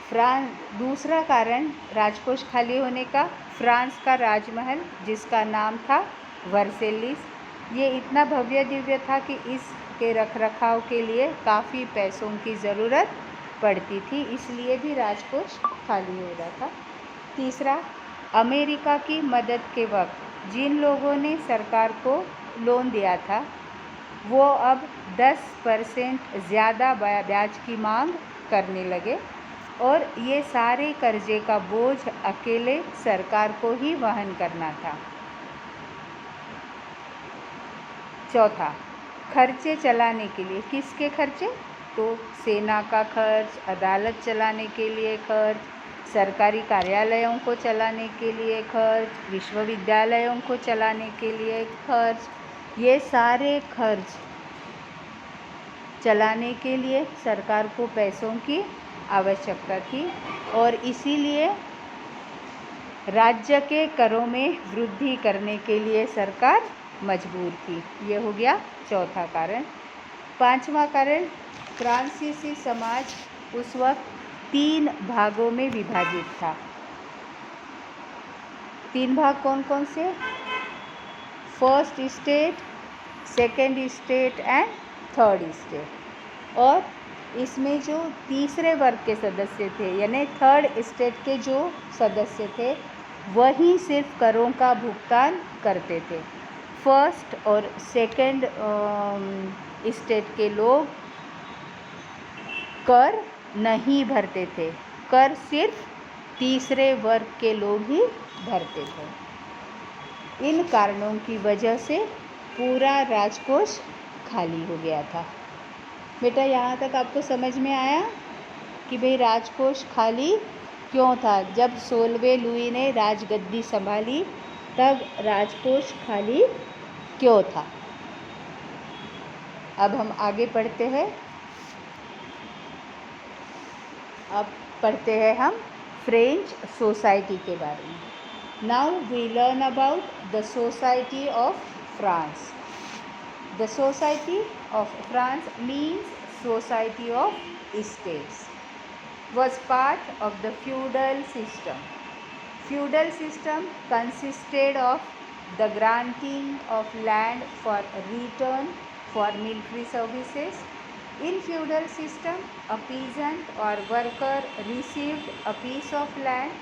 France दूसरा कारण राजकोष खाली होने का, फ्रांस का राजमहल जिसका नाम था वर्सेलिस, ये इतना भव्य दिव्य था कि इसके रखरखाव के लिए काफ़ी पैसों की ज़रूरत पड़ती थी, इसलिए भी राजकोष खाली हो रहा था। तीसरा, अमेरिका की मदद के वक्त जिन लोगों ने सरकार को लोन दिया था वो अब 10% ज़्यादा ब्याज की मांग करने लगे और ये सारे कर्जे का बोझ अकेले सरकार को ही वहन करना था। चौथा, खर्चे चलाने के लिए, किसके खर्चे? तो सेना का खर्च, अदालत चलाने के लिए खर्च, सरकारी कार्यालयों को चलाने के लिए खर्च, विश्वविद्यालयों को चलाने के लिए खर्च, ये सारे खर्च चलाने के लिए सरकार को पैसों की आवश्यकता थी और इसीलिए राज्य के करों में वृद्धि करने के लिए सरकार मजबूर थी। ये हो गया चौथा कारण। पांचवा कारण, फ्रांसीसी समाज उस वक्त 3 भागों में विभाजित था। 3 भाग कौन कौन से? First state, second state and third state. और इसमें जो तीसरे वर्ग के सदस्य थे यानी थर्ड स्टेट के जो सदस्य थे वही सिर्फ करों का भुगतान करते थे। फर्स्ट और सेकेंड स्टेट के लोग कर नहीं भरते थे, कर सिर्फ तीसरे वर्ग के लोग ही भरते थे। इन कारणों की वजह से पूरा राजकोष खाली हो गया था। बेटा यहाँ तक आपको समझ में आया कि भाई राजकोष खाली क्यों था? जब 16वें लुई ने राजगद्दी संभाली तब राजकोष खाली क्यों था? अब हम आगे पढ़ते हैं। अब पढ़ते हैं हम फ्रेंच सोसाइटी के बारे में। Now we learn about the society of France. The Society of France means Society of States, was part of the feudal system. Feudal system consisted of the granting of land for return for military services. In feudal system, a peasant or worker received a piece of land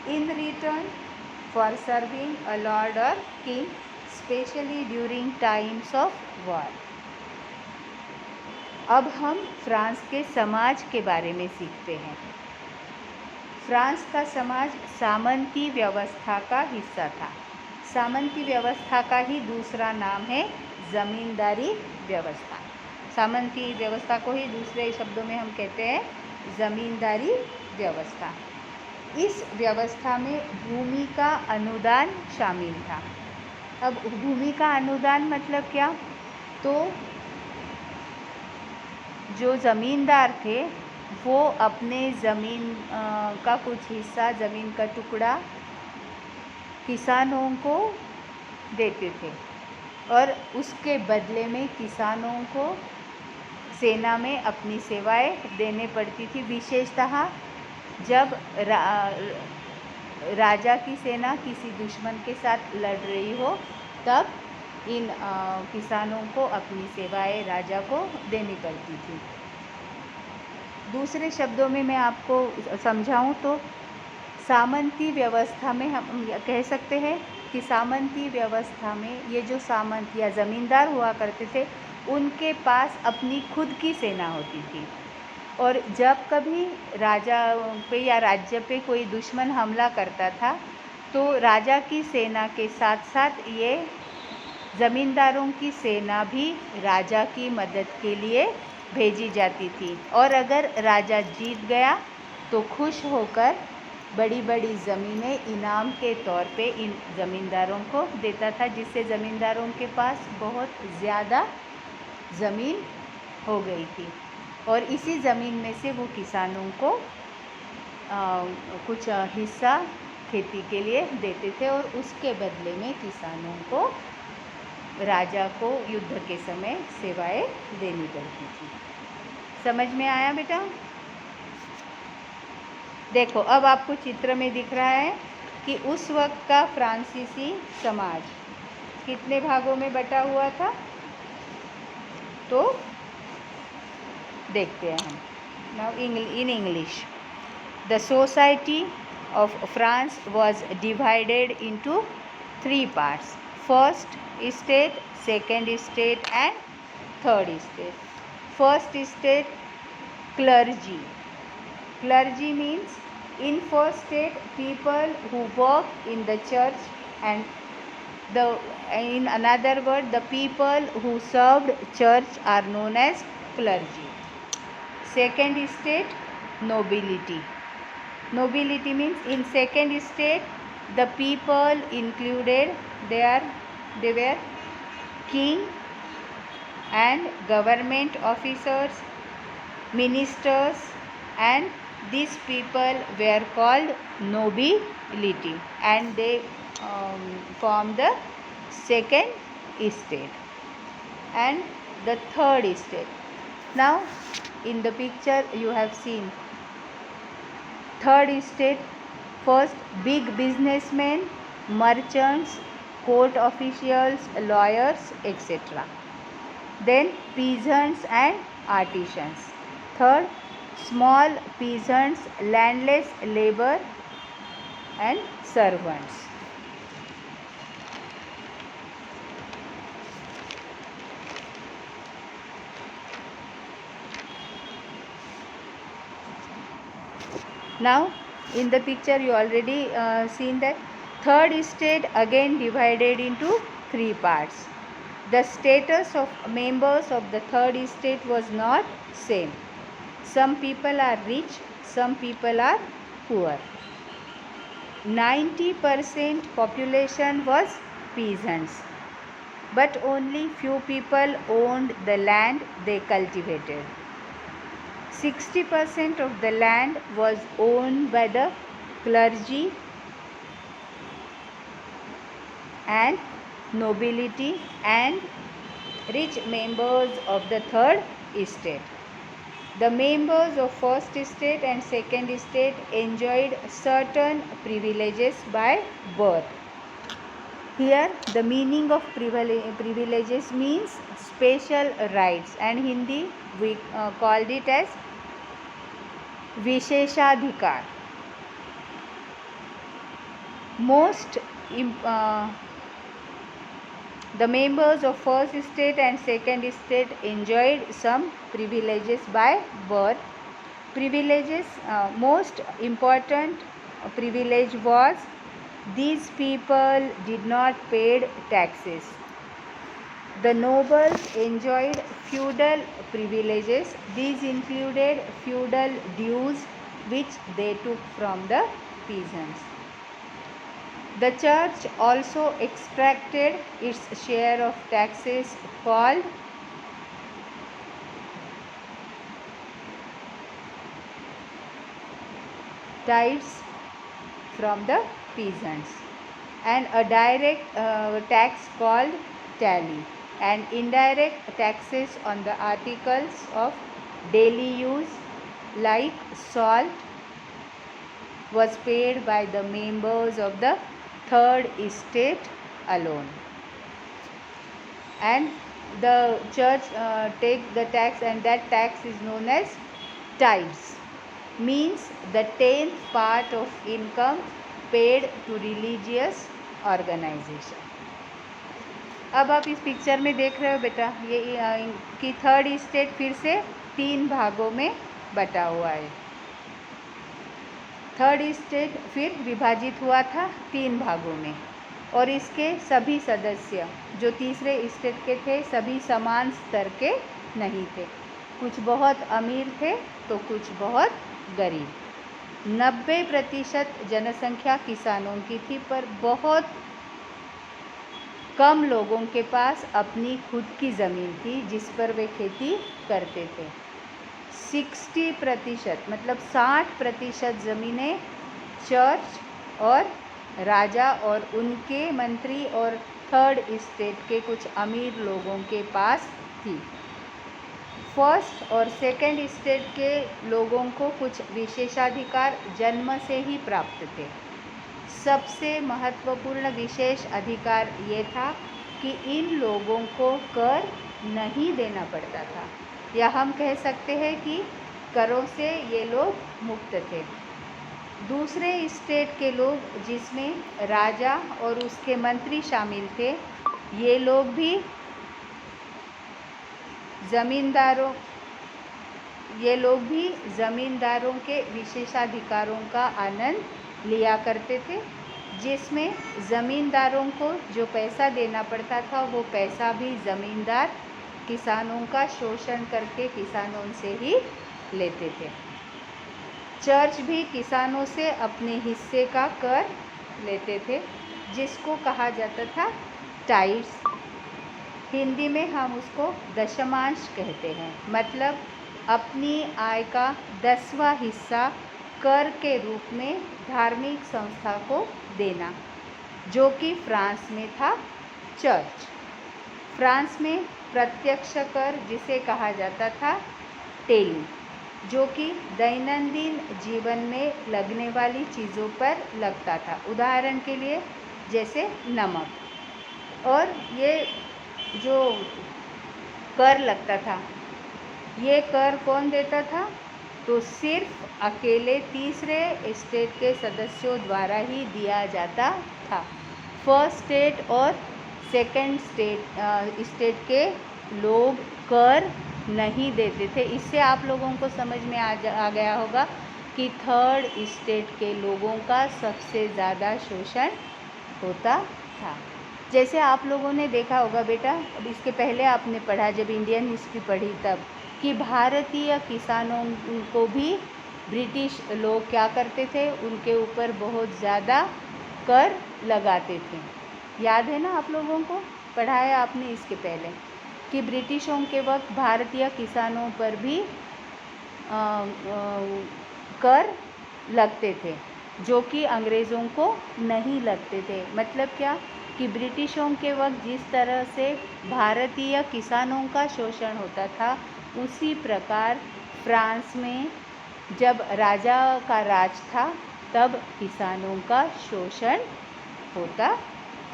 in return for serving a lord or king, especially during times of war. अब हम France के समाज के बारे में सीखते हैं। France का समाज सामंती व्यवस्था का हिस्सा था। सामंती व्यवस्था का ही दूसरा नाम है ज़मींदारी व्यवस्था। सामंती व्यवस्था को ही दूसरे शब्दों में हम कहते हैं ज़मींदारी व्यवस्था। इस व्यवस्था में भूमि का अनुदान शामिल था। अब भूमि का अनुदान मतलब क्या? तो जो ज़मींदार थे वो अपने ज़मीन का कुछ हिस्सा, ज़मीन का टुकड़ा किसानों को देते थे और उसके बदले में किसानों को सेना में अपनी सेवाएं देने पड़ती थी। विशेषतः जब राजा की सेना किसी दुश्मन के साथ लड़ रही हो तब इन किसानों को अपनी सेवाएं राजा को देनी पड़ती थी। दूसरे शब्दों में मैं आपको समझाऊं तो सामंती व्यवस्था में हम कह सकते हैं कि सामंती व्यवस्था में ये जो सामंत या ज़मींदार हुआ करते थे उनके पास अपनी खुद की सेना होती थी और जब कभी राजा पे या राज्य पे कोई दुश्मन हमला करता था तो राजा की सेना के साथ साथ ये ज़मींदारों की सेना भी राजा की मदद के लिए भेजी जाती थी और अगर राजा जीत गया तो खुश होकर बड़ी बड़ी ज़मीनें इनाम के तौर पे इन ज़मींदारों को देता था, जिससे ज़मींदारों के पास बहुत ज़्यादा ज़मीन हो गई थी और इसी ज़मीन में से वो किसानों को कुछ हिस्सा खेती के लिए देते थे और उसके बदले में किसानों को राजा को युद्ध के समय सेवाएं देनी पड़ती थी। समझ में आया बेटा? देखो अब आपको चित्र में दिख रहा है कि उस वक्त का फ्रांसीसी समाज कितने भागों में बटा हुआ था, तो देखते हैं हम। Now in English, the society of France was divided into three parts: first estate, second estate and third estate. First estate, clergy. Clergy means in first state people who work in the church, and in another word the people who served church are known as clergy. Second state, nobility. Nobility means in second state the people included they were king and government officers, ministers, and these people were called nobility, and they form the second state. And the third state, now in the picture you have seen third estate. First, big businessmen, merchants, court officials, lawyers, etc. Then peasants and artisans. Third, small peasants, landless labor and servants. Now in the picture you already seen that third estate again divided into three parts. The status of members of the third estate was not same. Some people are rich, some people are poor. 90% population was peasants, but only few people owned the land they cultivated. 60% of the land was owned by the clergy and nobility and rich members of the third estate. The members of first estate and second estate enjoyed certain privileges by birth. Here the meaning of privileges means special rights, and Hindi we called it as Visheshadhikar. The members of first estate and second estate enjoyed some privileges by birth. Privileges, most important privilege was these people did not pay taxes. The nobles enjoyed feudal privileges. These included feudal dues which they took from the peasants. The church also extracted its share of taxes called tithes from the peasants, and a direct tax called tally, and indirect taxes on the articles of daily use like salt was paid by the members of the third estate alone. And the church take the tax, and that tax is known as tithes, means the 10th part of income paid to religious organization. अब आप इस picture में देख रहे हो बेटा ये कि थर्ड स्टेट फिर से 3 भागों में बटा हुआ है. थर्ड स्टेट फिर विभाजित हुआ था 3 भागों में, और इसके सभी सदस्य जो तीसरे स्टेट के थे सभी समान स्तर के नहीं थे. कुछ बहुत अमीर थे तो कुछ बहुत गरीब. 90% जनसंख्या किसानों की थी, पर बहुत कम लोगों के पास अपनी खुद की ज़मीन थी जिस पर वे खेती करते थे. 60% मतलब 60% ज़मीनें चर्च और राजा और उनके मंत्री और थर्ड स्टेट के कुछ अमीर लोगों के पास थी. फर्स्ट और सेकंड स्टेट के लोगों को कुछ विशेषाधिकार जन्म से ही प्राप्त थे। सबसे महत्वपूर्ण विशेष अधिकार ये था कि इन लोगों को कर नहीं देना पड़ता था, या हम कह सकते हैं कि करों से ये लोग मुक्त थे। दूसरे स्टेट के लोग, जिसमें राजा और उसके मंत्री शामिल थे, ये लोग भी ज़मींदारों के विशेषाधिकारों का आनंद लिया करते थे, जिसमें ज़मींदारों को जो पैसा देना पड़ता था वो पैसा भी ज़मींदार किसानों का शोषण करके किसानों से ही लेते थे। चर्च भी किसानों से अपने हिस्से का कर लेते थे, जिसको कहा जाता था टाइट्स। हिंदी में हम उसको दशमांश कहते हैं, मतलब अपनी आय का 10वां हिस्सा कर के रूप में धार्मिक संस्था को देना, जो कि फ्रांस में था चर्च। फ्रांस में प्रत्यक्ष कर, जिसे कहा जाता था टेली, जो कि दैनंदिन जीवन में लगने वाली चीज़ों पर लगता था। उदाहरण के लिए जैसे नमक। और ये जो कर लगता था, ये कर कौन देता था? तो सिर्फ अकेले तीसरे स्टेट के सदस्यों द्वारा ही दिया जाता था। फर्स्ट स्टेट और सेकंड स्टेट के लोग कर नहीं देते थे। इससे आप लोगों को समझ में आ गया होगा कि थर्ड स्टेट के लोगों का सबसे ज़्यादा शोषण होता था। जैसे आप लोगों ने देखा होगा बेटा, अब इसके पहले आपने पढ़ा जब इंडियन हिस्ट्री पढ़ी तब, कि भारतीय किसानों को भी ब्रिटिश लोग क्या करते थे, उनके ऊपर बहुत ज़्यादा कर लगाते थे। याद है ना आप लोगों को? पढ़ाया आपने इसके पहले कि ब्रिटिशों के वक्त भारतीय किसानों पर भी कर लगते थे, जो कि अंग्रेज़ों को नहीं लगते थे। मतलब क्या कि ब्रिटिशों के वक्त जिस तरह से भारतीय किसानों का शोषण होता था, उसी प्रकार फ्रांस में जब राजा का राज था तब किसानों का शोषण होता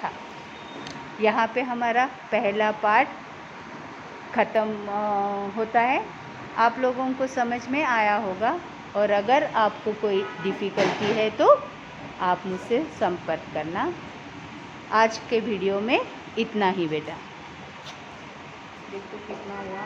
था। यहाँ पे हमारा पहला पार्ट ख़त्म होता है। आप लोगों को समझ में आया होगा, और अगर आपको कोई डिफ़िकल्टी है तो आप मुझसे संपर्क करना। आज के वीडियो में इतना ही बेटा। देखो कितना हुआ।